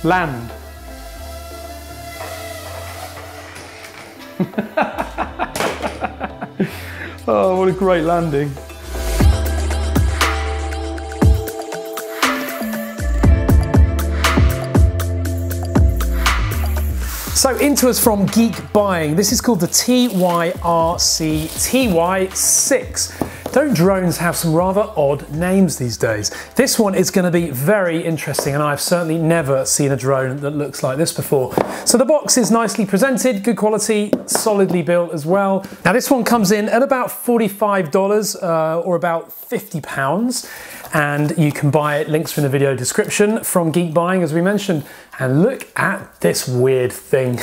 Land. Oh, what a great landing. So into us from Geek Buying. This is called the TYRC TY6. Don't drones have some rather odd names these days? This one is going to be very interesting, and I've certainly never seen a drone that looks like this before. So the box is nicely presented, good quality, solidly built as well. Now this one comes in at about $45 or about £50, and you can buy it. Links are in the video description from Geek Buying, as we mentioned. And look at this weird thing.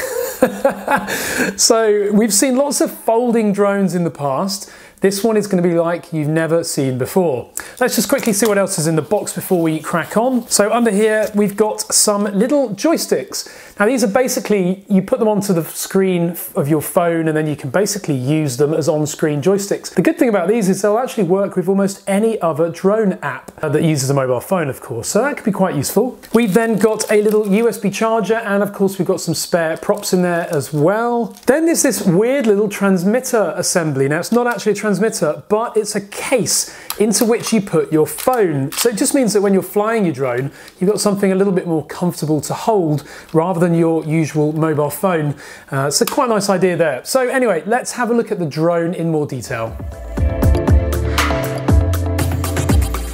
So we've seen lots of folding drones in the past. This one is going to be like you've never seen before. Let's just quickly see what else is in the box before we crack on. So under here, we've got some little joysticks. Now these are basically, you put them onto the screen of your phone and then you can basically use them as on-screen joysticks. The good thing about these is they'll actually work with almost any other drone app that uses a mobile phone, of course. So that could be quite useful. We've then got a little USB charger, and of course we've got some spare props in there as well. Then there's this weird little transmitter assembly. Now it's not actually a transmitter, but it's a case into which you put your phone. So it just means that when you're flying your drone, you've got something a little bit more comfortable to hold rather than your usual mobile phone. So quite a nice idea there. So anyway, let's have a look at the drone in more detail.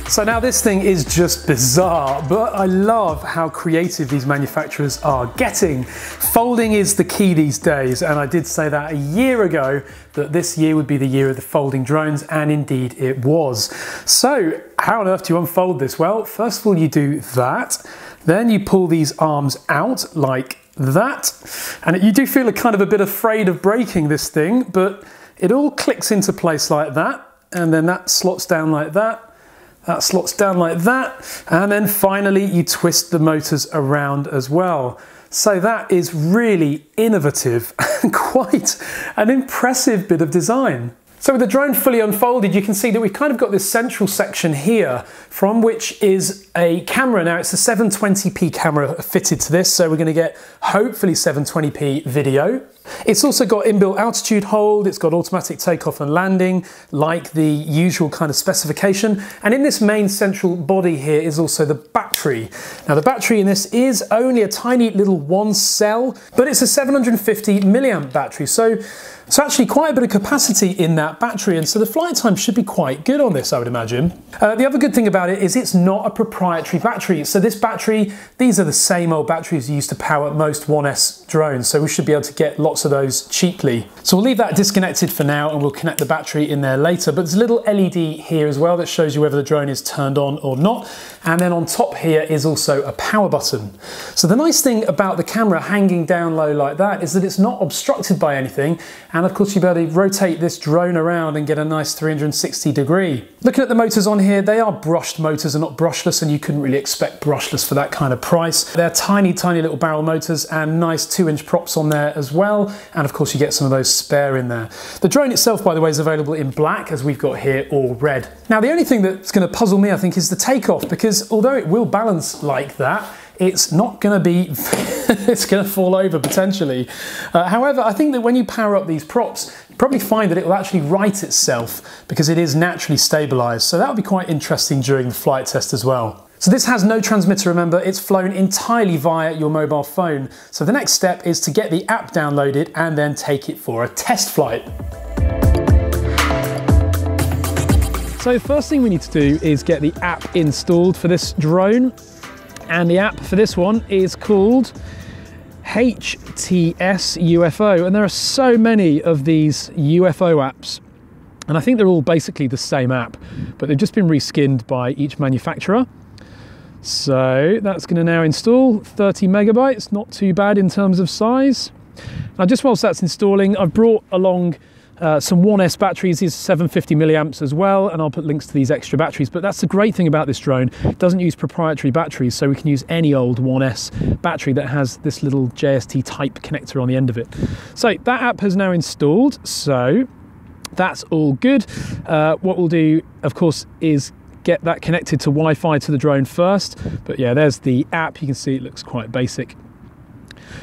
So now this thing is just bizarre, but I love how creative these manufacturers are getting. Folding is the key these days, and I did say that a year ago that this year would be the year of the folding drones, and indeed it was. So how on earth do you unfold this? Well, first of all you do that, then you pull these arms out like that, and you do feel a kind of a bit afraid of breaking this thing, but it all clicks into place like that, and then that slots down like that. That slots down like that, and then finally you twist the motors around as well. So that is really innovative and quite an impressive bit of design. So with the drone fully unfolded, you can see that we've kind of got this central section here from which is a camera. Now it's a 720p camera fitted to this, so we're going to get hopefully 720p video. It's also got inbuilt altitude hold, it's got automatic takeoff and landing, like the usual kind of specification. And in this main central body here is also the battery. Now the battery in this is only a tiny little one cell, but it's a 750 milliamp battery. So it's actually quite a bit of capacity in that battery, and so the flight time should be quite good on this, I would imagine. The other good thing about it is it's not a proprietary battery. So this battery, these are the same old batteries used to power most 1S drones, so we should be able to get lots of those cheaply. So we'll leave that disconnected for now and we'll connect the battery in there later, but there's a little LED here as well that shows you whether the drone is turned on or not. And then on top here is also a power button. So the nice thing about the camera hanging down low like that is that it's not obstructed by anything. And of course you'll be able to rotate this drone around and get a nice 360 degree. Looking at the motors on here, they are brushed motors and not brushless, and you couldn't really expect brushless for that kind of price. They're tiny, tiny little barrel motors and nice 2-inch props on there as well. And of course you get some of those spare in there. The drone itself, by the way, is available in black, as we've got here, or red. Now the only thing that's going to puzzle me, I think, is the takeoff, because although it will balance like that, it's not going to be, it's going to fall over potentially. However, I think that when you power up these props, you probably find that it will actually right itself because it is naturally stabilized. So that will be quite interesting during the flight test as well. So this has no transmitter, remember, it's flown entirely via your mobile phone. So the next step is to get the app downloaded and then take it for a test flight. So the first thing we need to do is get the app installed for this drone. And the app for this one is called HTS UFO. And there are so many of these UFO apps. And I think they're all basically the same app, but they've just been reskinned by each manufacturer. So that's going to now install 30 megabytes, not too bad in terms of size. Now just whilst that's installing, I've brought along some 1S batteries. These are 750 milliamps as well, and I'll put links to these extra batteries. But that's the great thing about this drone. It doesn't use proprietary batteries, so we can use any old 1S battery that has this little JST type connector on the end of it. So that app has now installed, so that's all good. What we'll do, of course, is get that connected to Wi-Fi to the drone first. But yeah, there's the app. You can see it looks quite basic.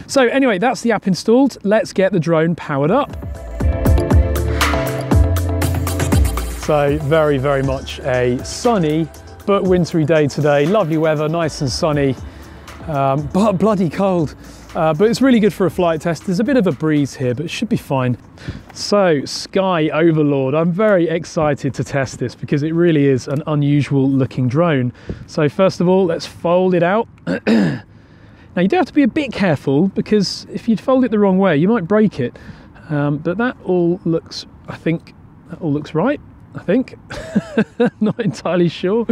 So anyway, that's the app installed. Let's get the drone powered up. So very, very much a sunny but wintry day today. Lovely weather, nice and sunny, but bloody cold. But it's really good for a flight test. There's a bit of a breeze here, but it should be fine. So, Sky Overlord. I'm very excited to test this because it really is an unusual looking drone. So first of all, let's fold it out. Now you do have to be a bit careful because if you fold it the wrong way, you might break it. But that all looks, I think, that all looks right. I think, not entirely sure.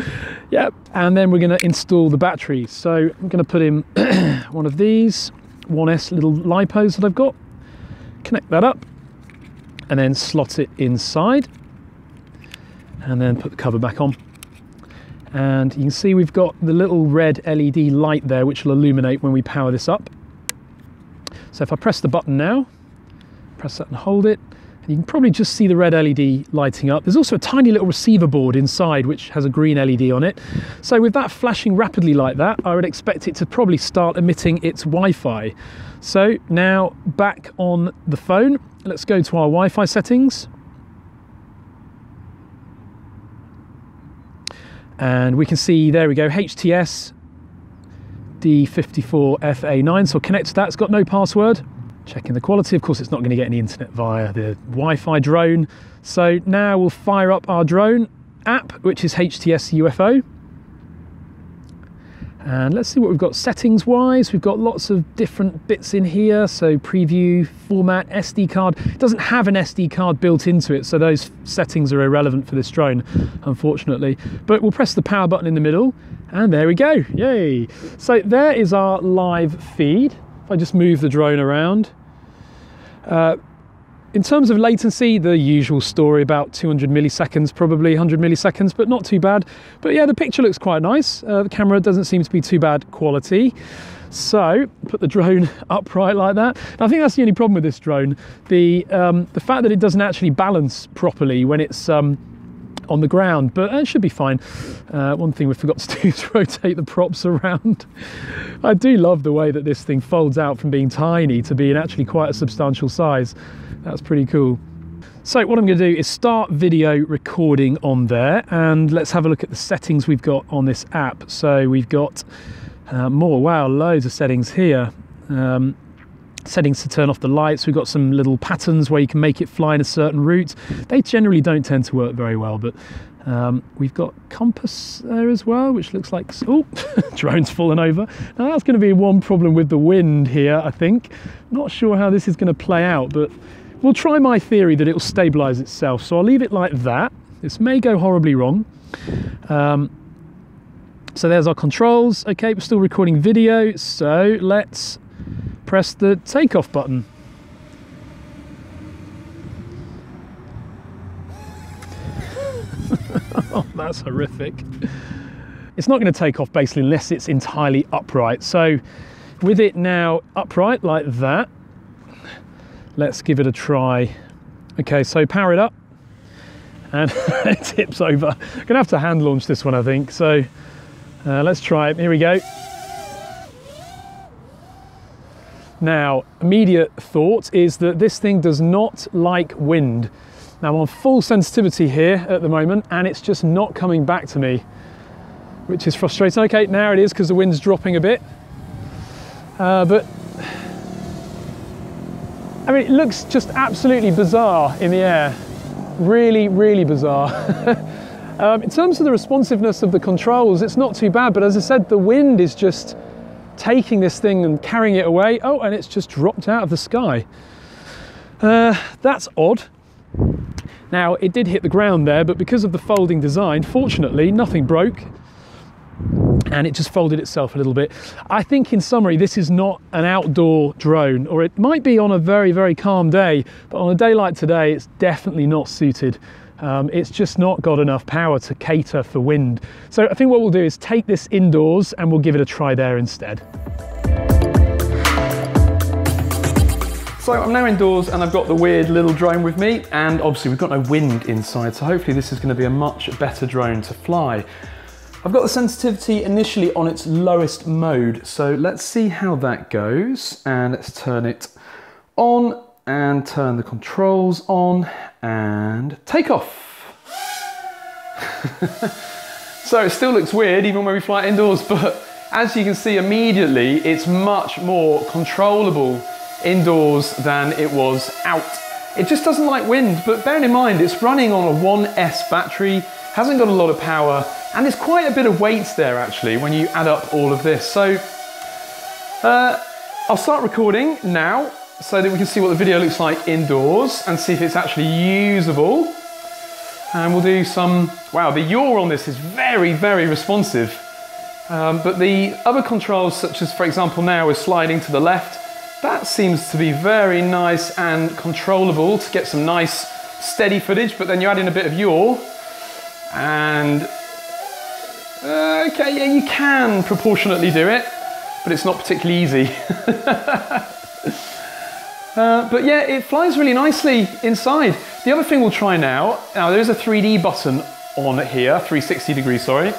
Yep, and then we're going to install the batteries. So I'm going to put in one of these 1S little lipos that I've got, connect that up, and then slot it inside, and then put the cover back on. And you can see we've got the little red LED light there, which will illuminate when we power this up. So if I press the button now, press that and hold it, and you can probably just see the red LED lighting up. There's also a tiny little receiver board inside which has a green LED on it. So with that flashing rapidly like that, I would expect it to probably start emitting its Wi-Fi. So now back on the phone, let's go to our Wi-Fi settings. And we can see, there we go, HTS D54FA9, so I'll connect to that. It's got no password. Checking the quality, of course it's not going to get any internet via the Wi-Fi drone. So now we'll fire up our drone app, which is HTS UFO. And let's see what we've got settings wise. We've got lots of different bits in here. So preview, format, SD card. It doesn't have an SD card built into it, so those settings are irrelevant for this drone, unfortunately. But we'll press the power button in the middle, and there we go, yay. So there is our live feed. If I just move the drone around. In terms of latency, the usual story, about 200 milliseconds, probably 100 milliseconds, but not too bad. But yeah, the picture looks quite nice. The camera doesn't seem to be too bad quality. So put the drone upright like that. And I think that's the only problem with this drone. The fact that it doesn't actually balance properly when it's on the ground, but it should be fine. One thing we forgot to do is rotate the props around. I do love the way that this thing folds out from being tiny to being actually quite a substantial size. That's pretty cool. So what I'm going to do is start video recording on there, and let's have a look at the settings we've got on this app. So we've got wow, loads of settings here. Settings to turn off the lights. We've got some little patterns where you can make it fly in a certain route. They generally don't tend to work very well, but we've got compass there as well, which looks like, oh, drone's fallen over. Now that's going to be one problem with the wind here, I think. Not sure how this is going to play out, but we'll try my theory that it will stabilize itself. So I'll leave it like that. This may go horribly wrong. So there's our controls. Okay, we're still recording video, so let's press the takeoff button. Oh, that's horrific. It's not going to take off basically unless it's entirely upright. So with it now upright like that, let's give it a try. Okay, so power it up and it tips over. I'm going to have to hand launch this one, I think. So let's try it. Here we go. Now, immediate thought is that this thing does not like wind. Now I'm on full sensitivity here at the moment and it's just not coming back to me, which is frustrating. Okay, now it is because the wind's dropping a bit. But I mean, it looks just absolutely bizarre in the air. Really, really bizarre. In terms of the responsiveness of the controls, it's not too bad, but as I said, the wind is just taking this thing and carrying it away. Oh, and it's just dropped out of the sky. That's odd. Now, it did hit the ground there, but because of the folding design, fortunately, nothing broke. And it just folded itself a little bit. I think in summary, this is not an outdoor drone, or it might be on a very, very calm day, but on a day like today, it's definitely not suited. It's just not got enough power to cater for wind. So I think what we'll do is take this indoors and we'll give it a try there instead. So I'm now indoors and I've got the weird little drone with me, and obviously we've got no wind inside, so hopefully this is going to be a much better drone to fly. I've got the sensitivity initially on its lowest mode, so let's see how that goes. And let's turn it on and turn the controls on and take off. So it still looks weird even when we fly indoors, but as you can see immediately, it's much more controllable indoors than it was out. It just doesn't like wind, but bearing in mind it's running on a 1S battery, hasn't got a lot of power, and there's quite a bit of weight there actually when you add up all of this. So I'll start recording now so that we can see what the video looks like indoors and see if it's actually usable. And we'll do some, wow, the yaw on this is very, very responsive. But the other controls, such as for example now we're sliding to the left, that seems to be very nice and controllable to get some nice steady footage, but then you add in a bit of yaw and okay, yeah, you can proportionately do it, but it's not particularly easy. But yeah, it flies really nicely inside. The other thing we'll try now there is a 3D button on here, 360 degrees, sorry.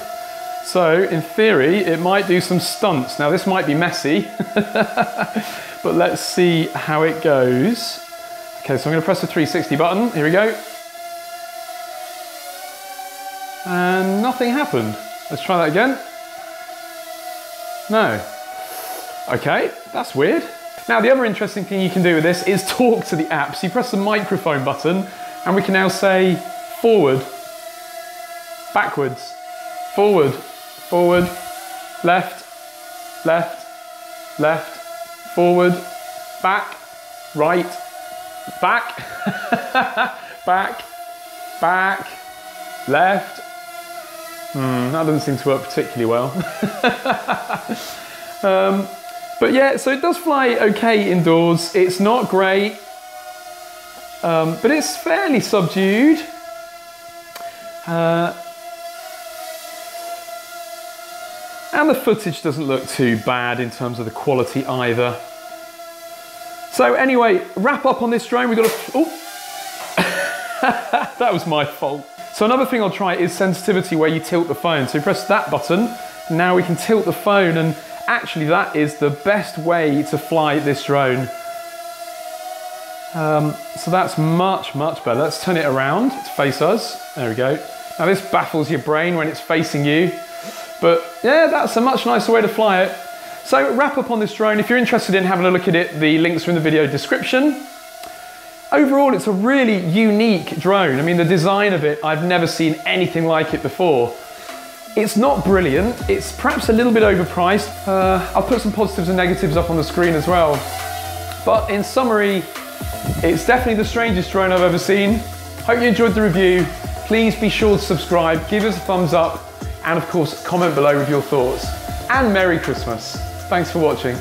So in theory, it might do some stunts. Now this might be messy, but let's see how it goes. Okay, so I'm gonna press the 360 button, here we go. And nothing happened. Let's try that again. No. Okay, that's weird. Now the other interesting thing you can do with this is talk to the app. So you press the microphone button and we can now say forward, backwards, forward, forward, left, left, left, forward, back, right, back, back, back, left. That doesn't seem to work particularly well. But yeah, so it does fly okay indoors. It's not great, but it's fairly subdued. And the footage doesn't look too bad in terms of the quality either. So anyway, wrap up on this drone. We've got oh, that was my fault. So another thing I'll try is sensitivity, where you tilt the phone. So you press that button, and now we can tilt the phone, and actually that is the best way to fly this drone. So that's much, much better. Let's turn it around to face us. There we go. Now this baffles your brain when it's facing you, but yeah, that's a much nicer way to fly it. So wrap up on this drone. If you're interested in having a look at it, the links are in the video description. Overall, it's a really unique drone. I mean, the design of it, I've never seen anything like it before. It's not brilliant. It's perhaps a little bit overpriced. I'll put some positives and negatives up on the screen as well. But in summary, it's definitely the strangest drone I've ever seen. Hope you enjoyed the review. Please be sure to subscribe, give us a thumbs up, and of course, comment below with your thoughts. And Merry Christmas. Thanks for watching.